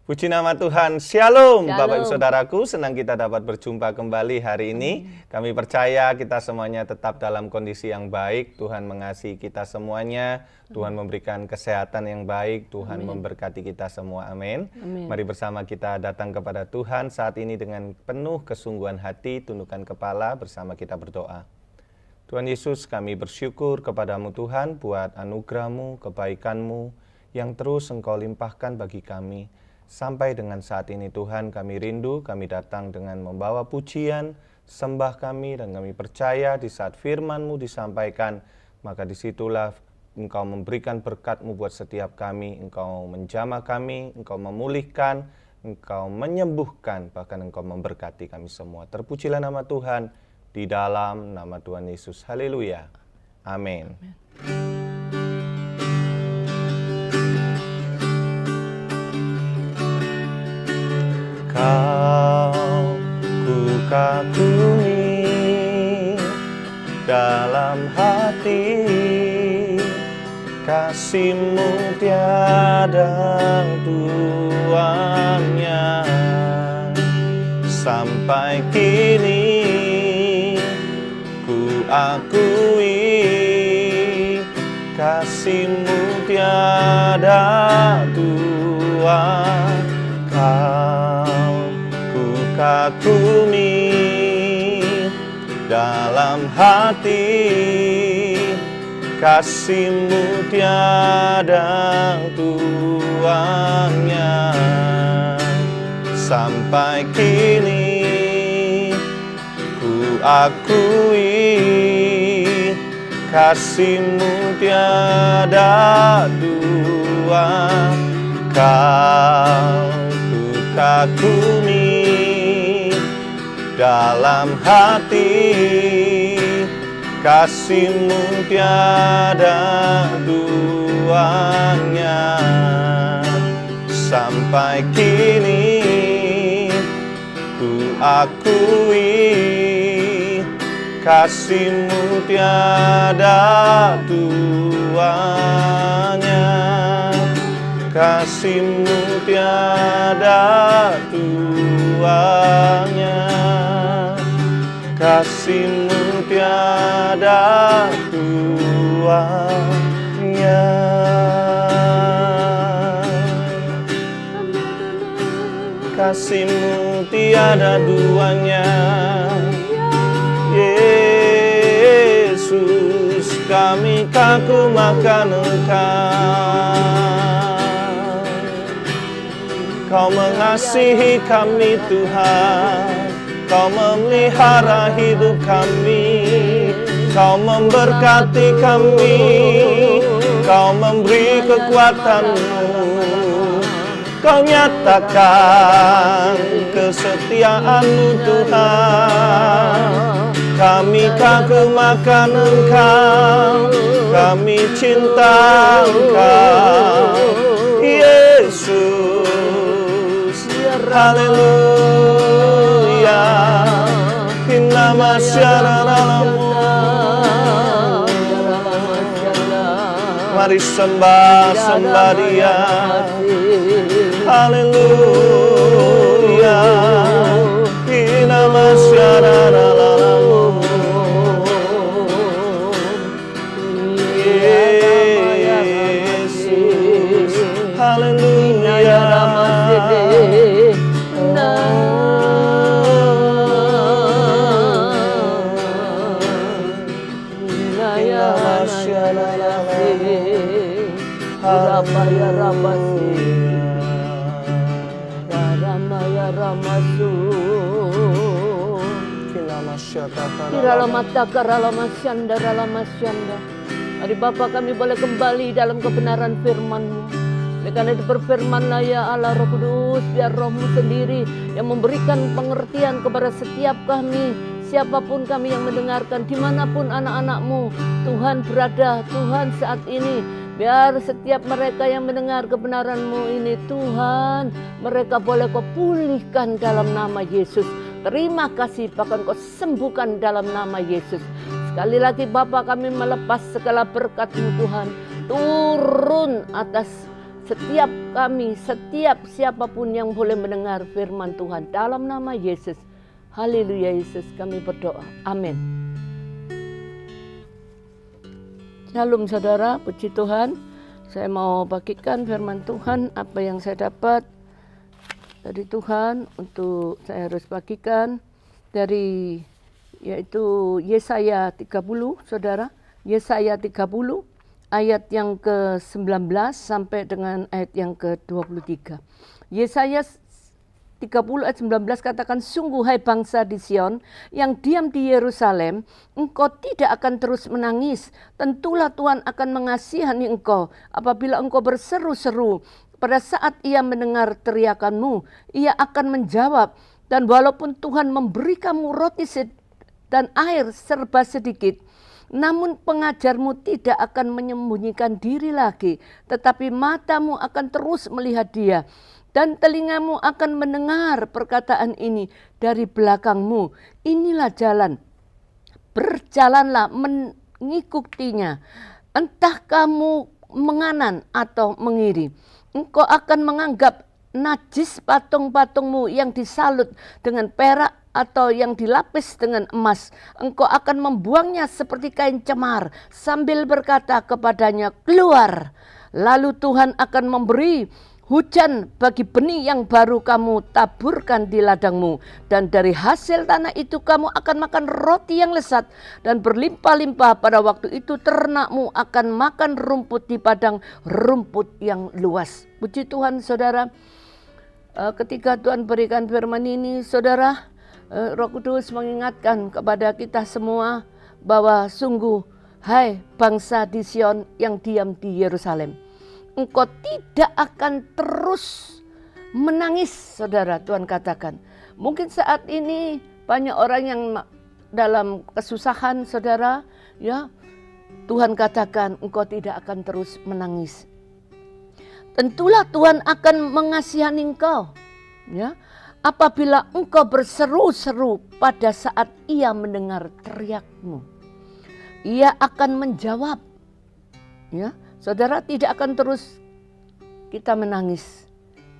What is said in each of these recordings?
Puji nama Tuhan, Shalom, Shalom. Bapak Ibu Saudaraku, senang kita dapat berjumpa kembali hari ini. Kami percaya kita semuanya tetap dalam kondisi yang baik, Tuhan mengasihi kita semuanya, Tuhan memberikan kesehatan yang baik, Tuhan memberkati kita semua, amin. Mari bersama kita datang kepada Tuhan saat ini dengan penuh kesungguhan hati, tundukkan kepala bersama kita berdoa. Tuhan Yesus, kami bersyukur kepadamu Tuhan buat anugerah-Mu, kebaikan-Mu yang terus Engkau limpahkan bagi kami. Sampai dengan saat ini Tuhan, kami rindu, kami datang dengan membawa pujian, sembah kami, dan kami percaya di saat firman-Mu disampaikan, maka disitulah Engkau memberikan berkat-Mu buat setiap kami, Engkau menjamah kami, Engkau memulihkan, Engkau menyembuhkan, bahkan Engkau memberkati kami semua. Terpujilah nama Tuhan, di dalam nama Tuhan Yesus. Haleluya. Amin. Kau ku kagumi dalam hati, kasih-Mu tiada duanya. Sampai kini ku akui, kasih-Mu tiada dua. Kau ku kagumi dalam hati, kasih-Mu tiada duanya. Sampai kini ku akui, kasih-Mu tiada dua. Kau ku kagumi dalam hati, kasih-Mu tiada duanya. Sampai kini ku akui, kasih-Mu tiada duanya. Kasih-Mu tiada duanya. Kasih-Mu tiada duanya. Kasih-Mu tiada duanya. Yesus, kami kagum-akan Engkau. Kau mengasihi kami Tuhan, Kau memelihara hidup kami, Kau memberkati kami, Kau memberi kekuatan-Mu, Kau nyatakan kesetiaan-Mu Tuhan. Kami kagum-akan Engkau, kami cinta Engkau, Yesus. Haleluya, Nama syararamu. Mari sembah Dia. Haleluya, Nama syararamu. Yesus, haleluya. Ramaya Ramasi, Ramaya Ramasu, Kiralamata Karalamasyanda Ralamasyanda. Mari Bapa, kami boleh kembali dalam kebenaran firman-Mu. Karena itu berfirmanlah ya Allah Roh Kudus, biar Roh-Mu sendiri yang memberikan pengertian kepada setiap kami, siapapun kami yang mendengarkan, dimanapun anak-anak-Mu Tuhan berada, Tuhan saat ini. Biar setiap mereka yang mendengar kebenaran-Mu ini Tuhan, mereka boleh Kau pulihkan dalam nama Yesus. Terima kasih, bahkan Kau sembuhkan dalam nama Yesus. Sekali lagi Bapa, kami melepas segala berkat-Mu Tuhan, turun atas setiap kami, setiap siapapun yang boleh mendengar firman Tuhan. Dalam nama Yesus, haleluya Yesus, kami berdoa. Amin. Shalom saudara, puji Tuhan. Saya mau bagikan firman Tuhan, apa yang saya dapat dari Tuhan untuk saya harus bagikan dari yaitu Yesaya 30, saudara. Yesaya 30 ayat yang ke-19 sampai dengan ayat yang ke-23. Yesaya 30 ayat 19 katakan, sungguh hai bangsa di Sion yang diam di Yerusalem, engkau tidak akan terus menangis. Tentulah Tuhan akan mengasihani engkau apabila engkau berseru-seru. Pada saat ia mendengar teriakanmu, ia akan menjawab. Dan walaupun Tuhan memberi kamu roti dan air serba sedikit, namun pengajarmu tidak akan menyembunyikan diri lagi, tetapi matamu akan terus melihat dia, dan telingamu akan mendengar perkataan ini dari belakangmu. Inilah jalan, berjalanlah mengikutinya, entah kamu menganan atau mengiri. Engkau akan menganggap najis patung-patungmu yang disalut dengan perak atau yang dilapis dengan emas. Engkau akan membuangnya seperti kain cemar sambil berkata kepadanya, keluar. Lalu Tuhan akan memberi hujan bagi benih yang baru kamu taburkan di ladangmu. Dan dari hasil tanah itu kamu akan makan roti yang lezat dan berlimpah-limpah. Pada waktu itu ternakmu akan makan rumput di padang rumput yang luas. Puji Tuhan saudara, ketika Tuhan berikan firman ini saudara, Roh Kudus mengingatkan kepada kita semua bahwa sungguh hai bangsa di Sion yang diam di Yerusalem, engkau tidak akan terus menangis, saudara. Tuhan katakan, mungkin saat ini banyak orang yang dalam kesusahan, saudara. Ya, Tuhan katakan, engkau tidak akan terus menangis. Tentulah Tuhan akan mengasihani engkau. Ya, apabila engkau berseru-seru pada saat ia mendengar teriakmu, ia akan menjawab. Ya. Saudara, tidak akan terus kita menangis.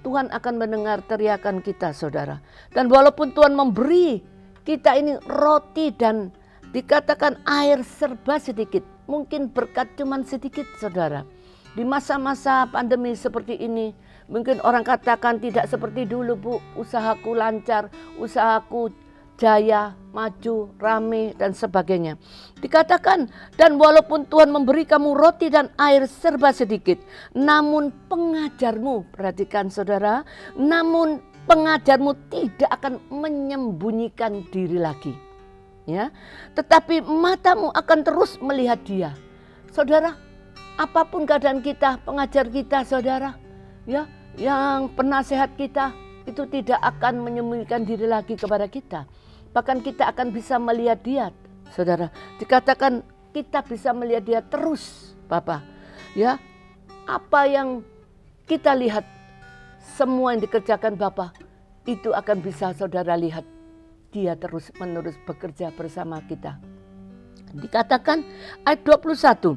Tuhan akan mendengar teriakan kita, saudara. Dan walaupun Tuhan memberi kita ini roti dan dikatakan air serba sedikit, mungkin berkat cuman sedikit, saudara. Di masa-masa pandemi seperti ini, mungkin orang katakan tidak seperti dulu, Bu. Usahaku lancar, usahaku jaya, maju, rame, dan sebagainya. Dikatakan, dan walaupun Tuhan memberi kamu roti dan air serba sedikit, namun pengajarmu, perhatikan saudara, namun pengajarmu tidak akan menyembunyikan diri lagi. Ya, tetapi matamu akan terus melihat dia. Saudara, apapun keadaan kita, pengajar kita, saudara, ya, yang penasehat kita, itu tidak akan menyembunyikan diri lagi kepada kita. Bahkan kita akan bisa melihat dia, saudara. Dikatakan kita bisa melihat dia terus, Bapak. Ya, apa yang kita lihat, semua yang dikerjakan Bapak, itu akan bisa saudara lihat. Dia terus menerus bekerja bersama kita. Dikatakan ayat 21,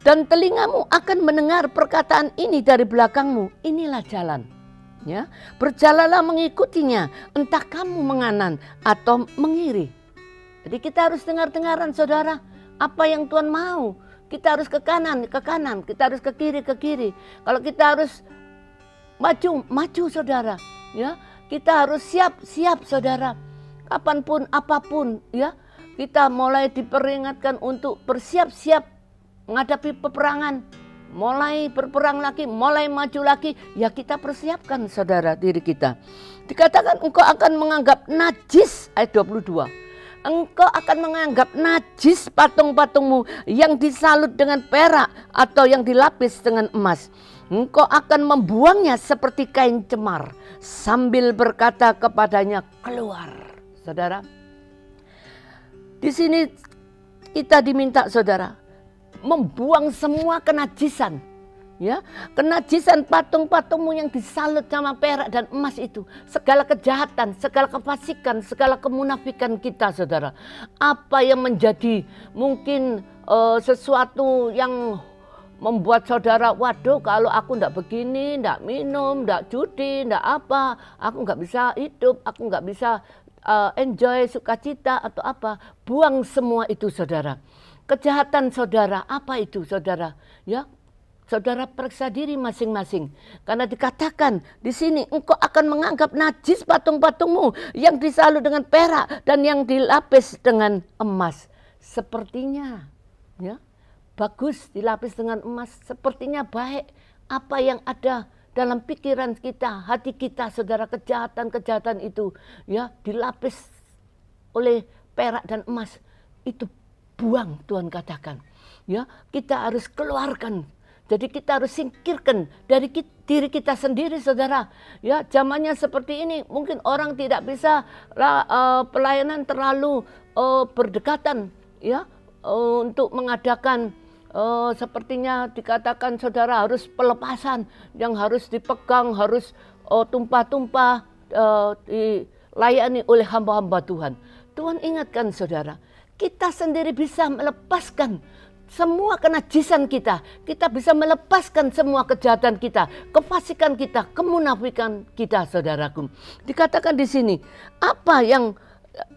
dan telingamu akan mendengar perkataan ini dari belakangmu. Inilah jalan. Ya, berjalanlah mengikutinya, entah kamu menganan atau mengiri. Jadi kita harus dengar-dengaran, saudara. Apa yang Tuhan mau, kita harus ke kanan, kita harus ke kiri. Kalau kita harus maju, saudara. Ya, kita harus siap, saudara. Kapanpun, apapun, ya, kita mulai diperingatkan untuk bersiap-siap menghadapi peperangan. Mulai berperang lagi, mulai maju lagi, ya kita persiapkan saudara diri kita. Dikatakan engkau akan menganggap najis, ayat 22. Engkau akan menganggap najis patung-patungmu yang disalut dengan perak atau yang dilapis dengan emas. Engkau akan membuangnya seperti kain cemar sambil berkata kepadanya, keluar. Saudara, di sini kita diminta saudara membuang semua kenajisan, ya, kenajisan patung-patungmu yang disalut sama perak dan emas itu, segala kejahatan, segala kefasikan, segala kemunafikan kita, saudara. Apa yang menjadi mungkin sesuatu yang membuat saudara, waduh kalau aku ndak begini, ndak minum, ndak judi, ndak apa, aku nggak bisa hidup, aku nggak bisa enjoy sukacita atau apa. Buang semua itu saudara. Kejahatan saudara, apa itu saudara? Ya, saudara periksa diri masing-masing. Karena dikatakan di sini, engkau akan menganggap najis patung-patungmu yang disalut dengan perak dan yang dilapis dengan emas. Sepertinya, ya, bagus dilapis dengan emas, sepertinya baik. Apa yang ada dalam pikiran kita, hati kita, saudara, kejahatan-kejahatan itu, ya, dilapis oleh perak dan emas, itu buang, Tuhan katakan. Ya, kita harus keluarkan. Jadi kita harus singkirkan dari diri kita sendiri, saudara. Ya, zamannya seperti ini, mungkin orang tidak bisa pelayanan terlalu berdekatan, ya, untuk mengadakan. Sepertinya dikatakan saudara harus pelepasan yang harus dipegang, harus tumpah-tumpah dilayani oleh hamba-hamba Tuhan. Tuhan ingatkan saudara, kita sendiri bisa melepaskan semua kenajisan kita. Kita bisa melepaskan semua kejahatan kita, kefasikan kita, kemunafikan kita, saudaraku. Dikatakan di sini, apa yang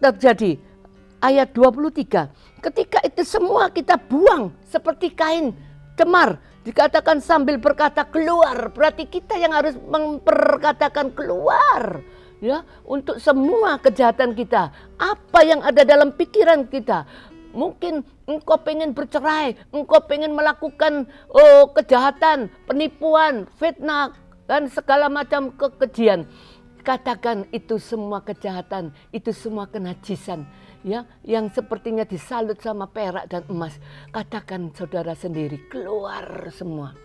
terjadi? Ayat 23. Ketika itu semua kita buang seperti kain cemar. Dikatakan sambil berkata keluar. Berarti kita yang harus memperkatakan keluar. Ya, untuk semua kejahatan kita. Apa yang ada dalam pikiran kita. Mungkin engkau pengen bercerai. Engkau pengen melakukan kejahatan, penipuan, fitnah, dan segala macam kekejian. Katakan itu semua kejahatan, itu semua kenajisan. Ya, yang sepertinya disalut sama perak dan emas. Katakan saudara sendiri, keluar semua.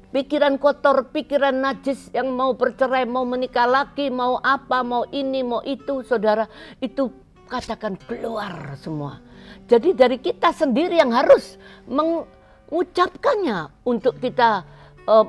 Pikiran kotor, pikiran najis yang mau bercerai, mau menikah lagi, mau apa, mau ini, mau itu, saudara, itu katakan keluar semua. Jadi dari kita sendiri yang harus mengucapkannya untuk kita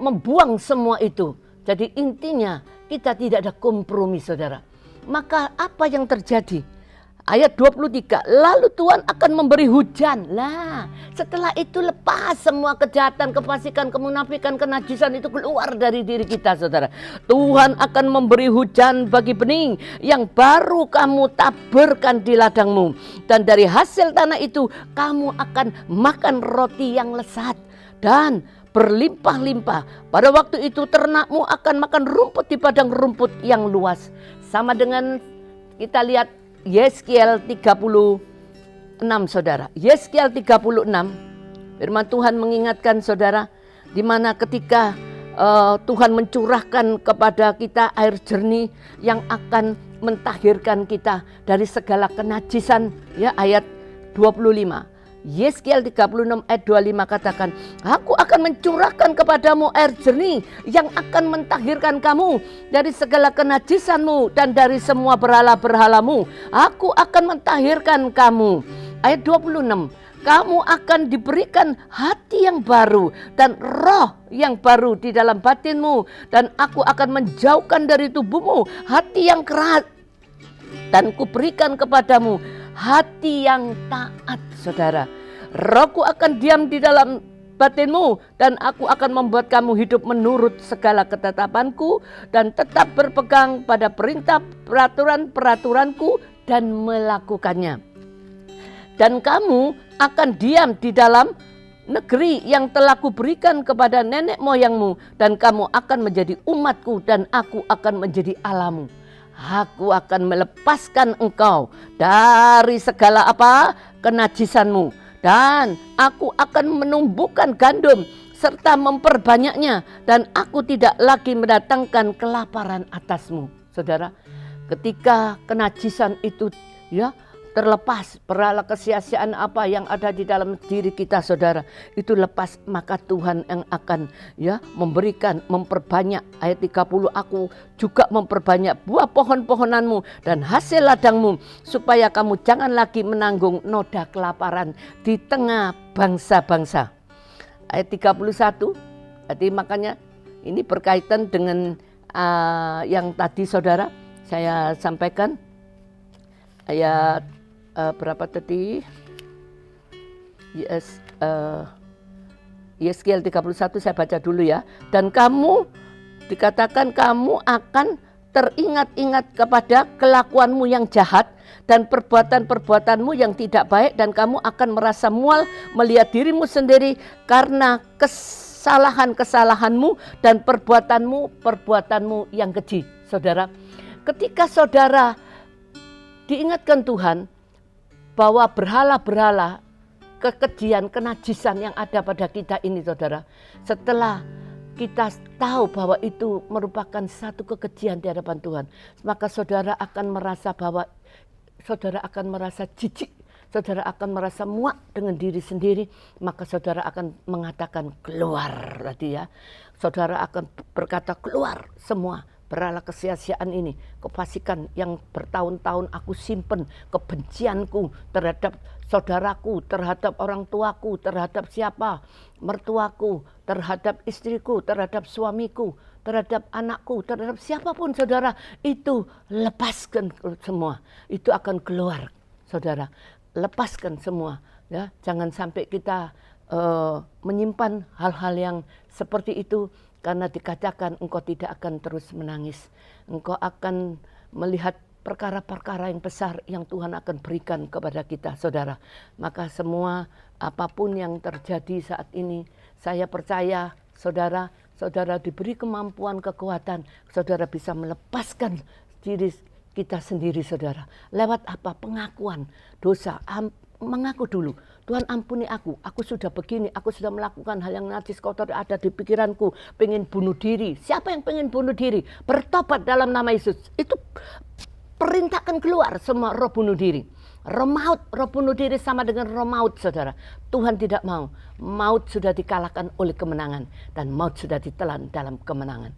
membuang semua itu. Jadi intinya kita tidak ada kompromi, saudara. Maka apa yang terjadi? Ayat 23, lalu Tuhan akan memberi hujan. Lah, setelah itu lepas semua kejahatan, kefasikan, kemunafikan, kenajisan itu keluar dari diri kita, saudara. Tuhan akan memberi hujan bagi benih yang baru kamu taburkan di ladangmu. Dan dari hasil tanah itu kamu akan makan roti yang lezat dan berlimpah-limpah. Pada waktu itu ternakmu akan makan rumput di padang rumput yang luas. Sama dengan kita lihat Yeskiel 36, saudara. Yeskiel 36, firman Tuhan mengingatkan saudara, di mana ketika Tuhan mencurahkan kepada kita air jernih yang akan mentahirkan kita dari segala kenajisan, ya, ayat 25. Yeskiel 36 ayat 25 katakan, aku akan mencurahkan kepadamu air jernih yang akan mentahirkan kamu dari segala kenajisanmu dan dari semua berhala-berhalamu. Aku akan mentahirkan kamu. Ayat 26, kamu akan diberikan hati yang baru dan roh yang baru di dalam batinmu. Dan aku akan menjauhkan dari tubuhmu hati yang keras. Dan kuberikan kepadamu hati yang taat, saudara. Rohku akan diam di dalam batinmu dan aku akan membuat kamu hidup menurut segala ketetapanku dan tetap berpegang pada perintah peraturan-peraturanku dan melakukannya. Dan kamu akan diam di dalam negeri yang telah kuberikan kepada nenek moyangmu dan kamu akan menjadi umatku dan aku akan menjadi Allahmu. Aku akan melepaskan engkau dari segala kenajisanmu dan aku akan menumbuhkan gandum serta memperbanyaknya dan aku tidak lagi mendatangkan kelaparan atasmu. Saudara, ketika kenajisan itu ya terlepas, berhala kesia-siaan apa yang ada di dalam diri kita, saudara, itu lepas, maka Tuhan yang akan ya memberikan, memperbanyak. Ayat 30, aku juga memperbanyak buah pohon-pohonanmu dan hasil ladangmu, supaya kamu jangan lagi menanggung noda kelaparan di tengah bangsa-bangsa. Ayat 31, jadi makanya ini berkaitan dengan yang tadi saudara saya sampaikan. Ayat berapa tadi? Yeskiel 31 saya baca dulu ya. Dan kamu, dikatakan kamu akan teringat-ingat kepada kelakuanmu yang jahat dan perbuatan-perbuatanmu yang tidak baik, dan kamu akan merasa mual melihat dirimu sendiri karena kesalahan-kesalahanmu dan perbuatanmu yang keji. Saudara, ketika saudara diingatkan Tuhan bahwa berhala-berhala, kekejian, kenajisan yang ada pada kita ini, saudara, setelah kita tahu bahwa itu merupakan satu kekejian di hadapan Tuhan, maka saudara akan merasa bahwa saudara akan merasa jijik, saudara akan merasa muak dengan diri sendiri, maka saudara akan mengatakan keluar tadi ya. Saudara akan berkata keluar semua berhala kesia-siaan ini, kefasikan yang bertahun-tahun aku simpen, kebencianku terhadap saudaraku, terhadap orang tuaku, terhadap siapa, mertuaku, terhadap istriku, terhadap suamiku, terhadap anakku, terhadap siapapun saudara, itu lepaskan semua, itu akan keluar saudara, lepaskan semua ya. Jangan sampai kita menyimpan hal-hal yang seperti itu, karena dikatakan engkau tidak akan terus menangis, engkau akan melihat perkara-perkara yang besar yang Tuhan akan berikan kepada kita saudara. Maka semua apapun yang terjadi saat ini, saya percaya saudara diberi kemampuan, kekuatan, saudara bisa melepaskan diri kita sendiri saudara. Lewat apa? Pengakuan dosa. Mengaku dulu, Tuhan ampuni aku sudah begini, aku sudah melakukan hal yang najis kotor ada di pikiranku, pengen bunuh diri. Siapa yang pengen bunuh diri? Bertobat dalam nama Yesus. Itu perintahkan keluar semua roh bunuh diri. Roh maut, roh bunuh diri sama dengan roh maut saudara. Tuhan tidak mau. Maut sudah dikalahkan oleh kemenangan, dan maut sudah ditelan dalam kemenangan.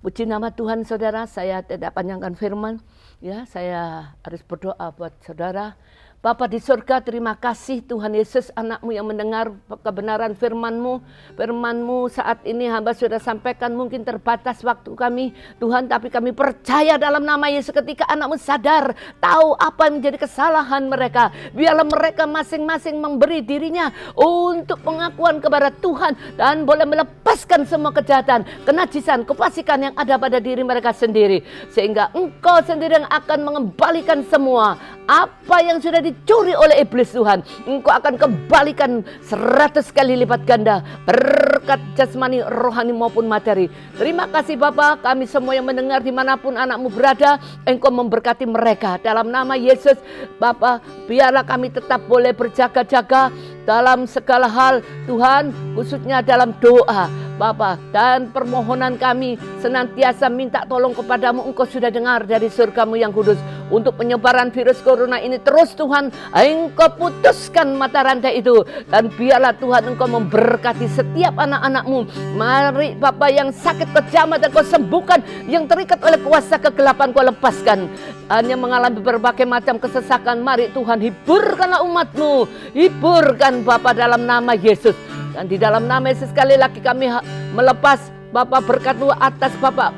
Puji nama Tuhan saudara, saya tidak panjangkan firman. Ya, saya harus berdoa buat saudara. Bapa di surga, terima kasih Tuhan Yesus, anak-Mu yang mendengar kebenaran firman-Mu. Firman-Mu saat ini hamba sudah sampaikan, mungkin terbatas waktu kami Tuhan, tapi kami percaya dalam nama Yesus ketika anak-Mu sadar, tahu apa yang menjadi kesalahan mereka, biarlah mereka masing-masing memberi dirinya untuk pengakuan kepada Tuhan, dan boleh melepaskan semua kejahatan, kenajisan, kefasikan yang ada pada diri mereka sendiri, sehingga Engkau sendiri yang akan mengembalikan semua apa yang sudah dicuri oleh iblis Tuhan. Engkau akan kembalikan 100 kali lipat ganda berkat jasmani, rohani maupun materi. Terima kasih Bapa, kami semua yang mendengar dimanapun anak-Mu berada, Engkau memberkati mereka dalam nama Yesus. Bapa, biarlah kami tetap boleh berjaga-jaga dalam segala hal Tuhan, khususnya dalam doa Bapa, dan permohonan kami senantiasa minta tolong kepadamu. Engkau sudah dengar dari surga-Mu yang kudus untuk penyebaran virus corona ini. Terus Tuhan, Engkau putuskan mata rantai itu, dan biarlah Tuhan Engkau memberkati setiap anak-anak-Mu. Mari Bapa, yang sakit kejamat Engkau sembuhkan, yang terikat oleh kuasa kegelapan Kau lepaskan, hanya mengalami berbagai macam kesesakan. Mari Tuhan, hiburkanlah umat-Mu, hiburkan Bapa dalam nama Yesus. Dan di dalam nama Yesus sekali lagi kami melepas Bapak berkat-Mu atas Bapak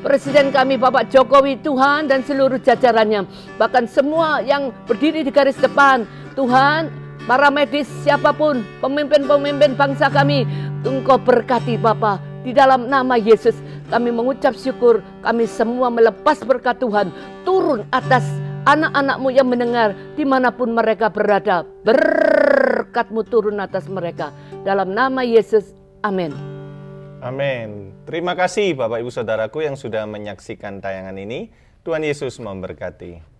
Presiden kami Bapak Jokowi Tuhan, dan seluruh jajarannya, bahkan semua yang berdiri di garis depan Tuhan, para medis, siapapun, pemimpin-pemimpin bangsa kami, Engkau berkati Bapak. Di dalam nama Yesus kami mengucap syukur, kami semua melepas berkat Tuhan turun atas anak-anak-Mu yang mendengar dimanapun mereka berada. Berkat-Mu turun atas mereka dalam nama Yesus, amin. Amin. Terima kasih Bapak Ibu Saudaraku yang sudah menyaksikan tayangan ini. Tuhan Yesus memberkati.